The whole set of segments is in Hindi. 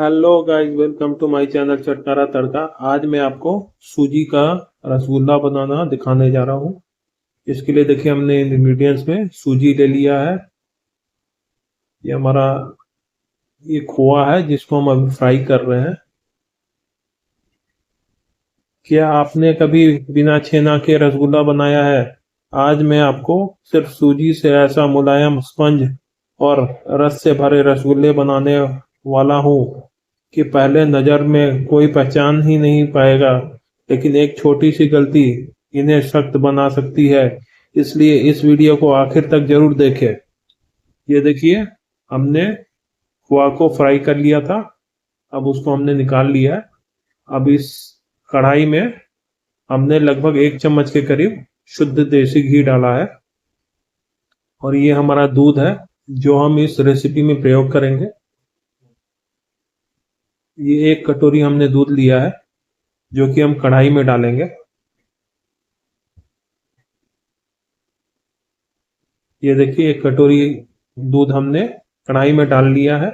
Hello guys, welcome to my channel Chatkara Tadka. आज मैं आपको सूजी का रसगुल्ला बनाना दिखाने जा रहा हूँ। इसके लिए देखिए, हमने इंग्रेडिएंट्स में सूजी ले लिया है। ये हमारा ये खोआ है जिसको हम अभी फ्राई कर रहे हैं। क्या आपने कभी बिना छेना के रसगुल्ला बनाया है? आज मैं आपको सिर्फ सूजी से ऐसा मुलायम स्पंज और रस से भरे रसगुल्ले बनाने वाला हूँ कि पहले नजर में कोई पहचान ही नहीं पाएगा। लेकिन एक छोटी सी गलती इन्हें सख्त बना सकती है। इसलिए इस वीडियो को आखिर तक जरूर देखें। ये देखिए, हमने खोआ को फ्राई कर लिया था। अब उसको हमने निकाल लिया है। अब इस कढ़ाई में हमने लगभग 1 चम्मच के करीब शुद्ध देसी घी डाला है। और ये हमारा दूध है जो हम इस रेसिपी में प्रयोग करेंगे। ये 1 कटोरी हमने दूध लिया है जो कि हम कढ़ाई में डालेंगे। ये देखिए, 1 कटोरी दूध हमने कढ़ाई में डाल लिया है।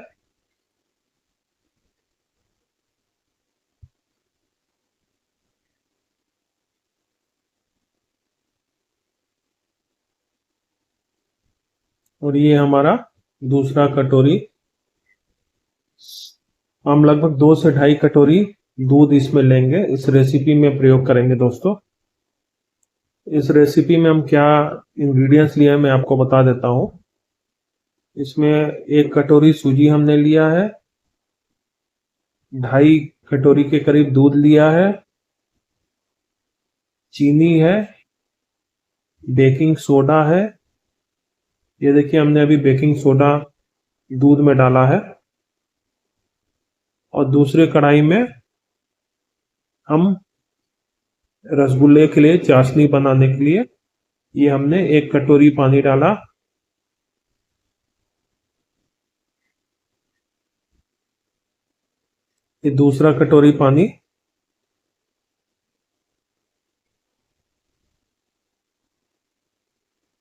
और ये हमारा दूसरा कटोरी। हम लगभग 2 से ढाई कटोरी दूध इसमें लेंगे, इस रेसिपी में प्रयोग करेंगे दोस्तों। इस रेसिपी में हम क्या इंग्रेडिएंट्स लिए हैं मैं आपको बता देता हूँ। इसमें 1 कटोरी सूजी हमने लिया है, 2.5 कटोरी के करीब दूध लिया है, चीनी है, बेकिंग सोडा है। ये देखिए, हमने अभी बेकिंग सोडा दूध में डाला है। और दूसरे कढ़ाई में हम रसगुल्ले के लिए चाशनी बनाने के लिए ये हमने 1 कटोरी पानी डाला। ये दूसरा कटोरी पानी।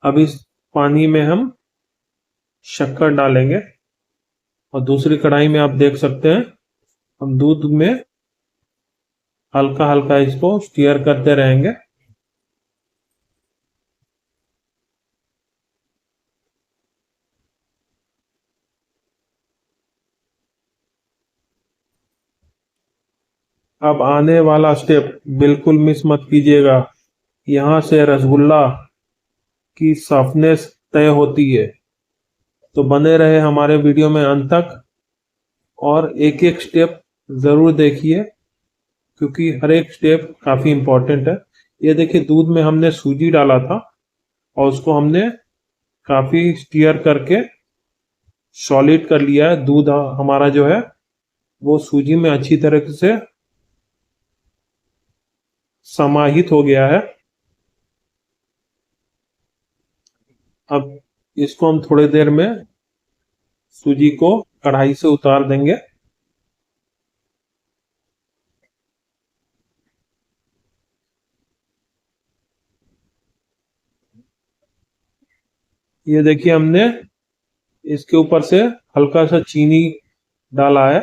अब इस पानी में हम शक्कर डालेंगे। और दूसरी कढ़ाई में आप देख सकते हैं, हम दूध में हल्का हल्का इसको स्टीयर करते रहेंगे। अब आने वाला स्टेप बिल्कुल मिस मत कीजिएगा। यहाँ से रसगुल्ला की सॉफ्टनेस तय होती है। तो बने रहे हमारे वीडियो में अंत तक और एक एक स्टेप जरूर देखिए, क्योंकि हर एक स्टेप काफी इंपॉर्टेंट है। ये देखिए, दूध में हमने सूजी डाला था और उसको हमने काफी स्टीयर करके सॉलिड कर लिया है। दूध हमारा जो है वो सूजी में अच्छी तरह से समाहित हो गया है। अब इसको हम थोड़ी देर में सूजी को कढ़ाई से उतार देंगे। ये देखिए, हमने इसके ऊपर से हल्का सा चीनी डाला है।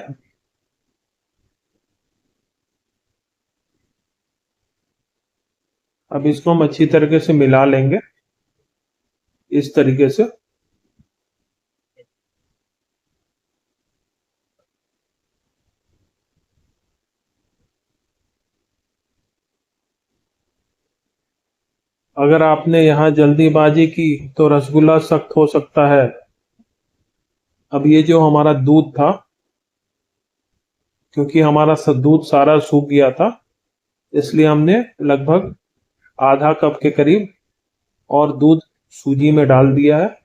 अब इसको हम अच्छी तरीके से मिला लेंगे इस तरीके से। अगर आपने यहाँ जल्दीबाजी की तो रसगुल्ला सख्त हो सकता है। अब ये जो हमारा दूध था, क्योंकि हमारा दूध सारा सूख गया था, इसलिए हमने लगभग आधा कप के करीब और दूध सूजी में डाल दिया है।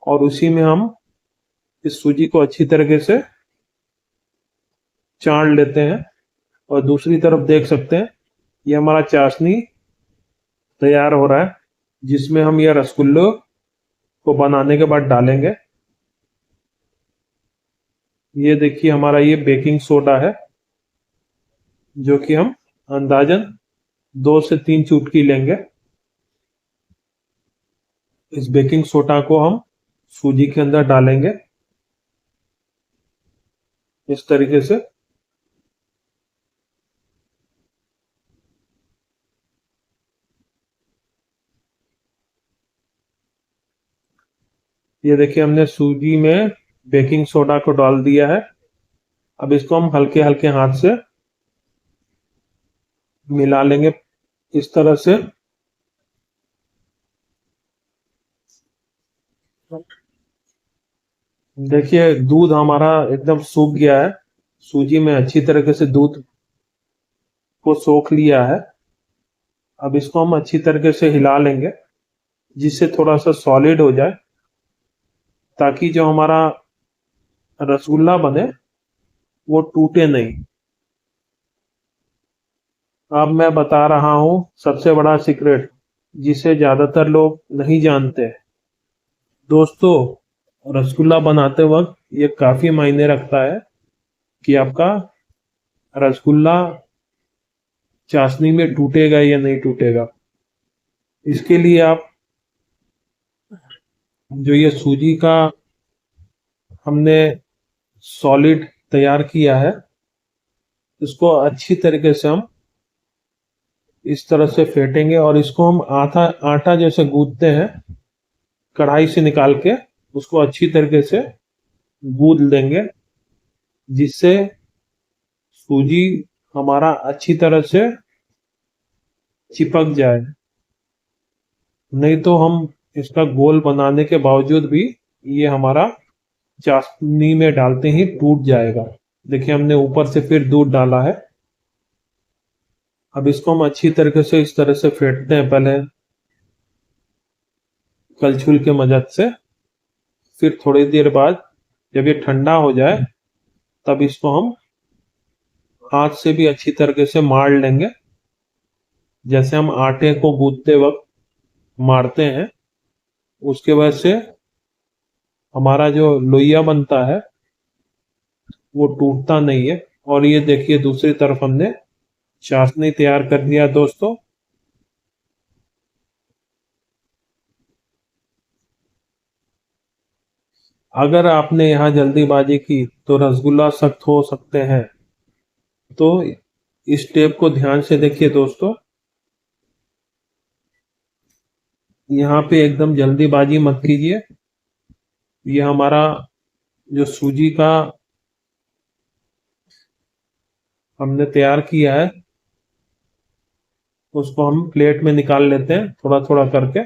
और उसी में हम इस सूजी को अच्छी तरीके से चाट लेते हैं। और दूसरी तरफ देख सकते हैं, ये हमारा चाशनी तैयार हो रहा है जिसमें हम ये रसगुल्लों को बनाने के बाद डालेंगे। ये देखिए, हमारा ये बेकिंग सोडा है जो कि हम अंदाजन 2 से 3 चुटकी लेंगे। इस बेकिंग सोडा को हम सूजी के अंदर डालेंगे। इस तरीके से। ये देखिए हमने सूजी में बेकिंग सोडा को डाल दिया है। अब इसको हम हल्के हल्के हाथ से मिला लेंगे इस तरह से। देखिए दूध हमारा एकदम सूख गया है। सूजी में अच्छी तरीके से दूध को सोख लिया है। अब इसको हम अच्छी तरीके से हिला लेंगे जिससे थोड़ा सा सॉलिड हो जाए, ताकि जो हमारा रसगुल्ला बने वो टूटे नहीं। अब मैं बता रहा हूँ सबसे बड़ा सीक्रेट, जिसे ज्यादातर लोग नहीं जानते। दोस्तों, रसगुल्ला बनाते वक्त ये काफी मायने रखता है कि आपका रसगुल्ला चाशनी में टूटेगा या नहीं टूटेगा। इसके लिए आप जो ये सूजी का हमने सॉलिड तैयार किया है, इसको अच्छी तरीके से हम इस तरह से फेंटेंगे और इसको हम आटा आटा जैसे गूंथते हैं, कढ़ाई से निकाल के उसको अच्छी तरीके से गूंथ देंगे, जिससे सूजी हमारा अच्छी तरह से चिपक जाए। नहीं तो हम इसका गोल बनाने के बावजूद भी ये हमारा चाशनी में डालते ही टूट जाएगा। देखिए हमने ऊपर से फिर दूध डाला है। अब इसको हम अच्छी तरीके से इस तरह से फेंटते हैं पहले कलछुल के मदद से। फिर थोड़ी देर बाद जब ये ठंडा हो जाए तब इसको हम हाथ से भी अच्छी तरीके से मार लेंगे, जैसे हम आटे को गूंथते वक्त मारते हैं। उसके वजह से हमारा जो लोइया बनता है वो टूटता नहीं है। और ये देखिए दूसरी तरफ हमने चाशनी तैयार कर दिया दोस्तों। अगर आपने यहाँ जल्दीबाजी की तो रसगुल्ला सख्त हो सकते हैं। तो इस स्टेप को ध्यान से देखिए दोस्तों। यहाँ पे एकदम जल्दीबाजी मत कीजिए। ये हमारा जो सूजी का हमने तैयार किया है उसको हम प्लेट में निकाल लेते हैं थोड़ा थोड़ा करके।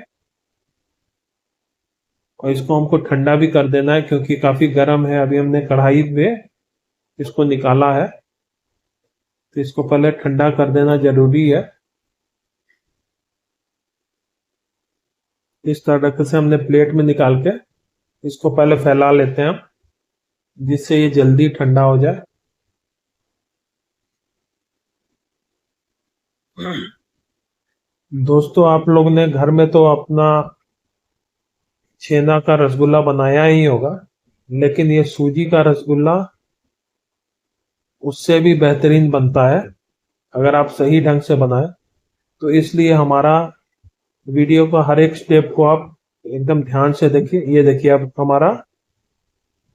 और इसको हमको ठंडा भी कर देना है क्योंकि काफी गर्म है। अभी हमने कढ़ाई में इसको निकाला है, तो इसको पहले ठंडा कर देना जरूरी है। इस तरह से हमने प्लेट में निकाल के इसको पहले फैला लेते हैं हम, जिससे ये जल्दी ठंडा हो जाए। दोस्तों, आप लोग ने घर में तो अपना छेना का रसगुल्ला बनाया ही होगा, लेकिन ये सूजी का रसगुल्ला उससे भी बेहतरीन बनता है अगर आप सही ढंग से बनाए। तो इसलिए हमारा वीडियो का हर एक स्टेप को आप एकदम ध्यान से देखिए। ये देखिए अब हमारा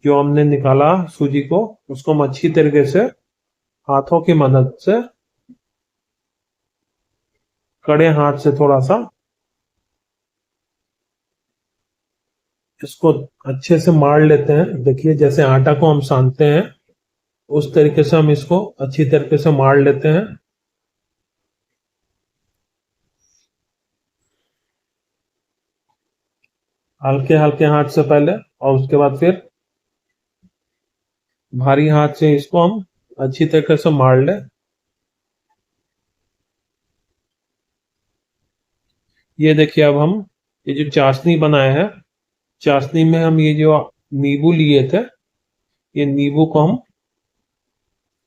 जो हमने निकाला सूजी को, उसको हम अच्छी तरीके से हाथों की मदद से, कड़े हाथ से थोड़ा सा इसको अच्छे से मार लेते हैं। देखिए जैसे आटा को हम सानते हैं उस तरीके से हम इसको अच्छी तरीके से मार लेते हैं। हल्के हल्के हाथ से पहले, और उसके बाद फिर भारी हाथ से इसको हम अच्छी तरीके से मार ले। ये देखिए अब हम ये जो चाशनी बनाए हैं, चाशनी में हम ये जो नींबू लिए थे, ये नींबू को हम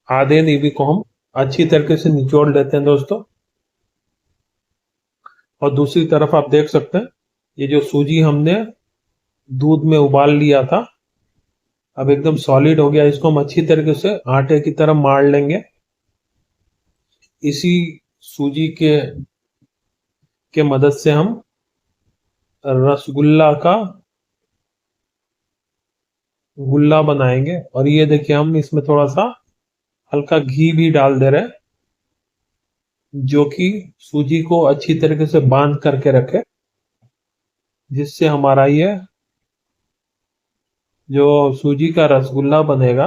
आधे नींबू को हम अच्छी तरीके से निचोड़ लेते हैं दोस्तों। और दूसरी तरफ आप देख सकते हैं ये जो सूजी हमने दूध में उबाल लिया था, अब एकदम सॉलिड हो गया। इसको हम अच्छी तरीके से आटे की तरह मार लेंगे। इसी सूजी के मदद से हम रसगुल्ला का गुल्ला बनाएंगे। और ये देखिए हम इसमें थोड़ा सा हल्का घी भी डाल दे रहे हैं, जो कि सूजी को अच्छी तरीके से बांध करके रखे, जिससे हमारा ये जो सूजी का रसगुल्ला बनेगा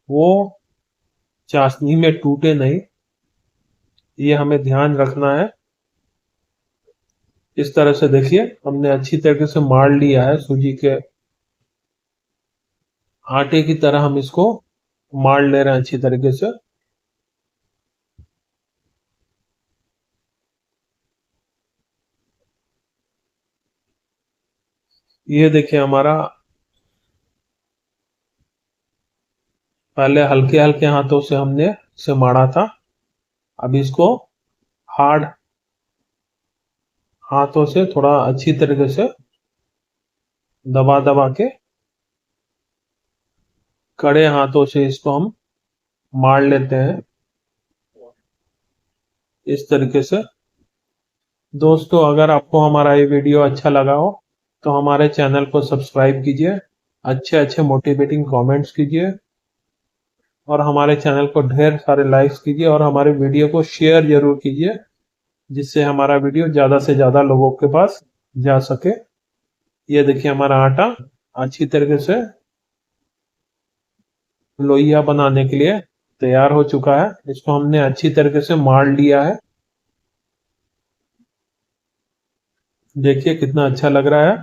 वो चाशनी में टूटे नहीं। ये हमें ध्यान रखना है। इस तरह से देखिए हमने अच्छी तरीके से मार लिया है सूजी के आटे की तरह, हम इसको मार ले रहे हैं अच्छी तरीके से। ये देखिए हमारा पहले हल्के हल्के हाथों से हमने इसे मारा था, अब इसको हार्ड हाथों से थोड़ा अच्छी तरीके से दबा दबा के, कड़े हाथों से इसको हम मार लेते हैं इस तरीके से। दोस्तों अगर आपको हमारा ये वीडियो अच्छा लगा हो तो हमारे चैनल को सब्सक्राइब कीजिए, अच्छे अच्छे मोटिवेटिंग कमेंट्स कीजिए, और हमारे चैनल को ढेर सारे लाइक्स कीजिए, और हमारे वीडियो को शेयर जरूर कीजिए, जिससे हमारा वीडियो ज्यादा से ज्यादा लोगों के पास जा सके। ये देखिए हमारा आटा अच्छी तरीके से लोइया बनाने के लिए तैयार हो चुका है। इसको हमने अच्छी तरीके से मार लिया है। देखिए कितना अच्छा लग रहा है।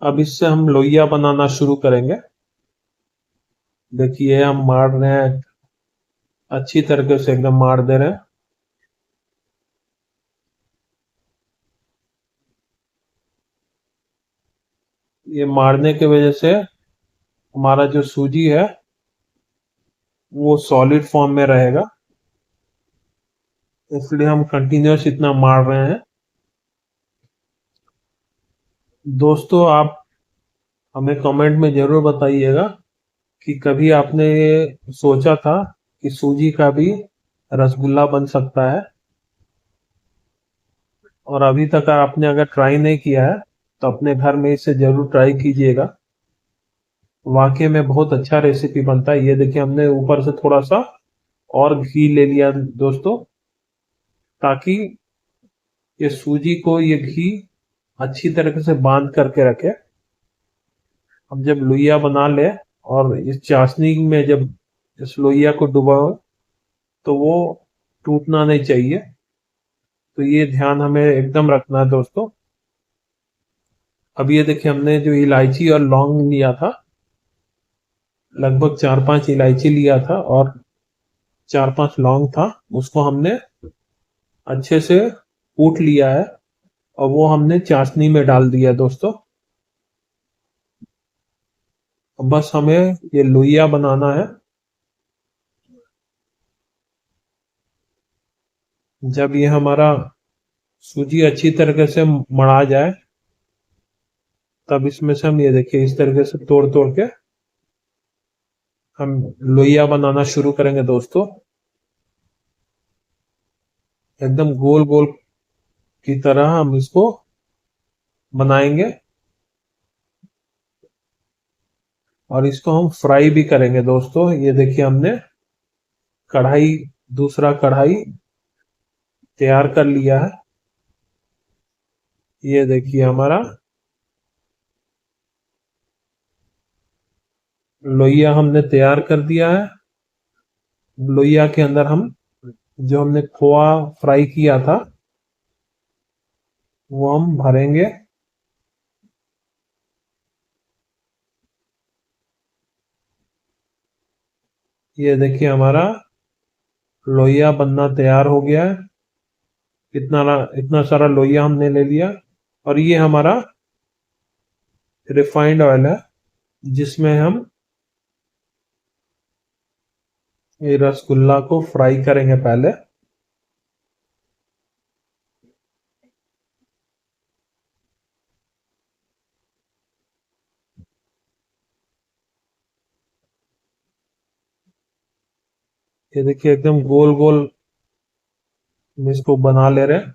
अब इससे हम लोइया बनाना शुरू करेंगे। देखिए हम मार रहे हैं, अच्छी तरीके से एकदम मार दे रहे हैं। ये मारने की वजह से हमारा जो सूजी है वो सॉलिड फॉर्म में रहेगा, इसलिए हम कंटिन्यूअस इतना मार रहे हैं। दोस्तों आप हमें कमेंट में जरूर बताइएगा कि कभी आपने ये सोचा था कि सूजी का भी रसगुल्ला बन सकता है, और अभी तक आपने अगर ट्राई नहीं किया है तो अपने घर में इसे जरूर ट्राई कीजिएगा। वाकई में बहुत अच्छा रेसिपी बनता है। ये देखिए हमने ऊपर से थोड़ा सा और घी ले लिया दोस्तों, ताकि ये सूजी को ये घी अच्छी तरीके से बांध करके रखे। हम जब लोइया बना ले और इस चाशनी में जब इस लोइया को डुबाओ तो वो टूटना नहीं चाहिए। तो ये ध्यान हमें एकदम रखना है दोस्तों। अब ये देखिए हमने जो इलायची और लौंग लिया था, लगभग 4-5 इलायची लिया था और 4-5 लौंग था, उसको हमने अच्छे से कूट लिया है और वो हमने चाशनी में डाल दिया दोस्तों। अब बस हमें ये लोइया बनाना है। जब ये हमारा सूजी अच्छी तरीके से मढ़ा जाए तब इसमें से हम ये देखिए इस तरीके से तोड़ तोड़ के हम लोइया बनाना शुरू करेंगे दोस्तों। एकदम गोल गोल की तरह हम इसको बनाएंगे, और इसको हम फ्राई भी करेंगे दोस्तों। ये देखिए हमने कढ़ाई दूसरा कढ़ाई तैयार कर लिया है। ये देखिए हमारा लोइया हमने तैयार कर दिया है। लोइया के अंदर हम जो हमने खोआ फ्राई किया था वो हम भरेंगे। ये देखिए हमारा लोइया बनना तैयार हो गया है। इतना सारा लोइया हमने ले लिया, और ये हमारा रिफाइंड ऑयल है, जिसमें हम ये रसगुल्ला को फ्राई करेंगे पहले। ये देखिए एकदम गोल गोल हम इसको बना ले रहे हैं।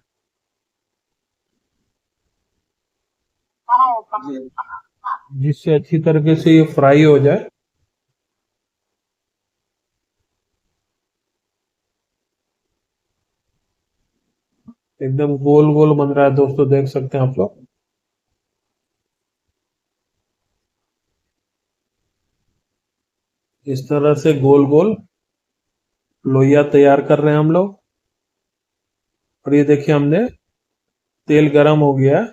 जिससे अच्छी तरीके से ये फ्राई हो जाए। एकदम गोल गोल बन रहा है दोस्तों, देख सकते हैं आप लोग। इस तरह से गोल गोल लोइया तैयार कर रहे हैं हम लोग। और ये देखिए, हमने तेल गरम हो गया है।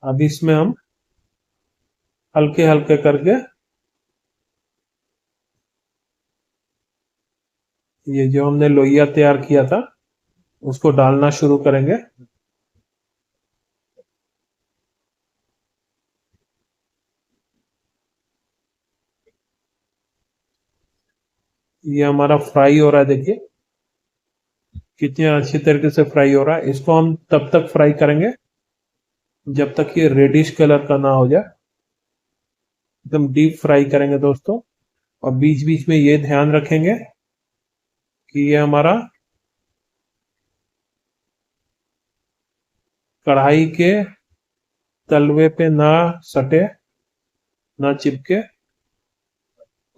अब इसमें हम हल्के हल्के करके ये जो हमने लोइया तैयार किया था उसको डालना शुरू करेंगे। ये हमारा फ्राई हो रहा है, देखिए कितने अच्छी तरीके से फ्राई हो रहा है। इसको हम तब तक फ्राई करेंगे जब तक ये रेडिश कलर का ना हो जाए। एकदम डीप फ्राई करेंगे दोस्तों। और बीच बीच में ये ध्यान रखेंगे कि ये हमारा कढ़ाई के तलवे पे ना सटे, ना चिपके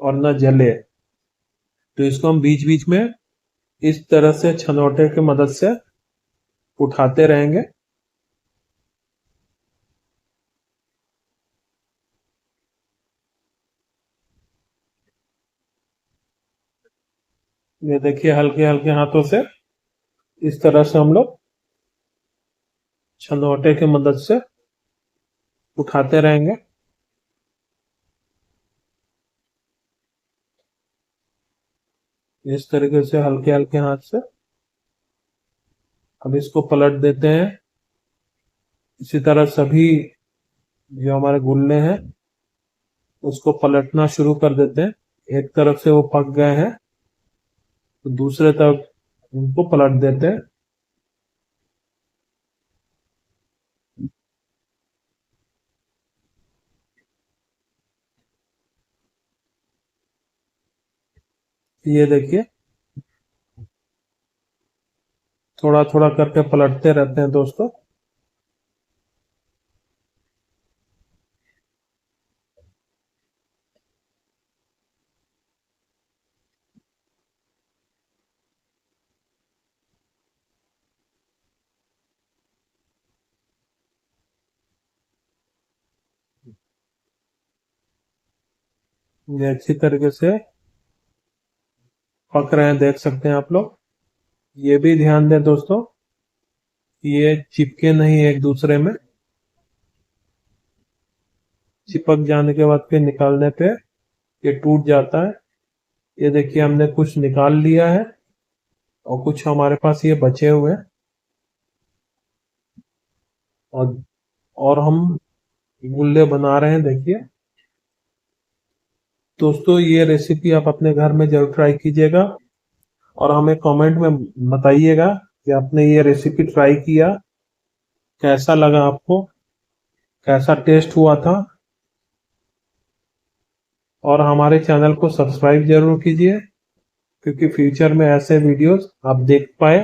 और ना जले। तो इसको हम बीच बीच में इस तरह से छनोटे की मदद से उठाते रहेंगे। ये देखिए, हल्के हल्के हाथों से इस तरह से हम लोग छनोटे की मदद से उठाते रहेंगे। इस तरीके से हल्के हल्के हाथ से अब इसको पलट देते हैं। इसी तरह सभी जो हमारे गुल्ले हैं उसको पलटना शुरू कर देते हैं। एक तरफ से वो पक गए हैं तो दूसरे तरफ उनको पलट देते हैं। ये देखिए, थोड़ा थोड़ा करके पलटते रहते हैं दोस्तों। ये अच्छी तरीके से पक रहे हैं, देख सकते हैं आप लोग। ये भी ध्यान दें दोस्तों, ये चिपके नहीं एक दूसरे में। चिपक जाने के बाद फिर निकालने पे ये टूट जाता है। ये देखिए, हमने कुछ निकाल लिया है और कुछ हमारे पास ये बचे हुए हैं। और और हम गुल्ले बना रहे हैं, देखिए दोस्तों। ये रेसिपी आप अपने घर में जरूर ट्राई कीजिएगा और हमें कमेंट में बताइएगा कि आपने ये रेसिपी ट्राई किया, कैसा लगा आपको, कैसा टेस्ट हुआ था। और हमारे चैनल को सब्सक्राइब जरूर कीजिए क्योंकि फ्यूचर में ऐसे वीडियोस आप देख पाए।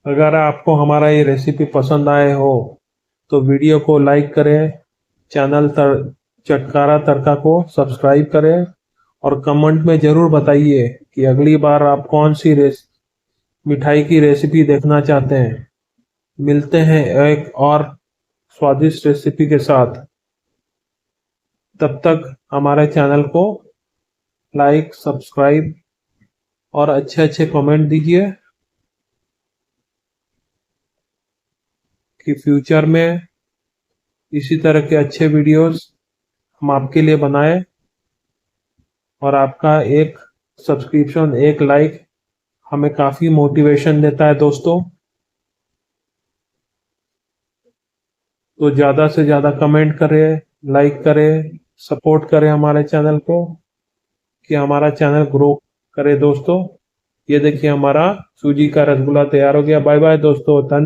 अगर आपको हमारा ये रेसिपी पसंद आए हो तो वीडियो को लाइक करें, चैनल चटकारा तड़का को सब्सक्राइब करें और कमेंट में जरूर बताइए कि अगली बार आप कौन सी मिठाई की रेसिपी देखना चाहते हैं। मिलते हैं एक और स्वादिष्ट रेसिपी के साथ। तब तक हमारे चैनल को लाइक, सब्सक्राइब और अच्छे अच्छे कमेंट दीजिए कि फ्यूचर में इसी तरह के अच्छे वीडियोस हम आपके लिए बनाए। और आपका एक सब्सक्रिप्शन, एक लाइक हमें काफी मोटिवेशन देता है दोस्तों। तो ज्यादा से ज्यादा कमेंट करें, लाइक करें, सपोर्ट करें हमारे चैनल को कि हमारा चैनल ग्रो करे दोस्तों। ये देखिए, हमारा सूजी का रसगुल्ला तैयार हो गया। बाय बाय दोस्तों।